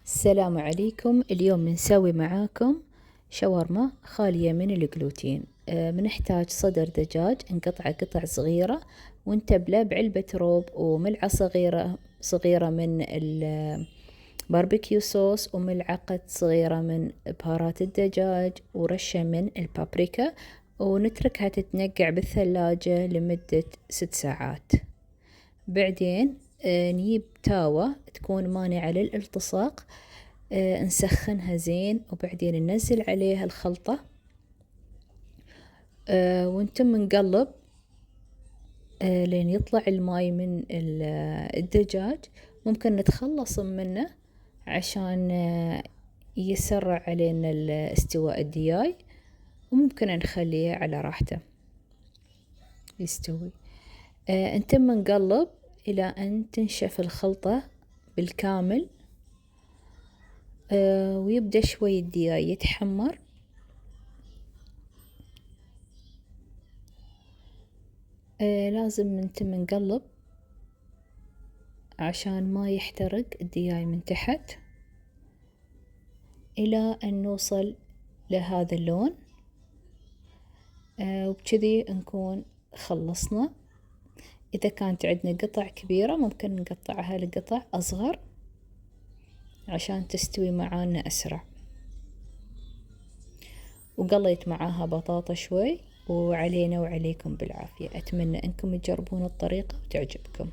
السلام عليكم. اليوم بنسوي معاكم شاورما خالية من الجلوتين. بنحتاج صدر دجاج نقطعه قطع صغيرة ونتبله بعلبة روب وملعقة صغيرة من الباربيكيو صوص وملعقة صغيرة من بهارات الدجاج ورشة من البابريكا، ونتركها تتنقع بالثلاجة لمدة 6 ساعات. بعدين نجيب تاوة تكون مانعة للالتصاق، نسخنها زين وبعدين ننزل عليها الخلطة، ونتم نقلب لين يطلع الماي من الدجاج. ممكن نتخلص منه عشان يسرع علينا استواء الدياي، وممكن نخليه على راحته يستوي. نتم نقلب إلى أن تنشف الخلطة بالكامل، ويبدأ شوي الدياي يتحمر. لازم نتم نقلب عشان ما يحترق الدياي من تحت، إلى أن نوصل لهذا اللون، وبكذي نكون خلصنا. إذا كانت عندنا قطع كبيرة ممكن نقطعها لقطع أصغر عشان تستوي معانا أسرع. وقليت معاها بطاطا شوي، وعلينا وعليكم بالعافية. أتمنى أنكم تجربون الطريقة وتعجبكم.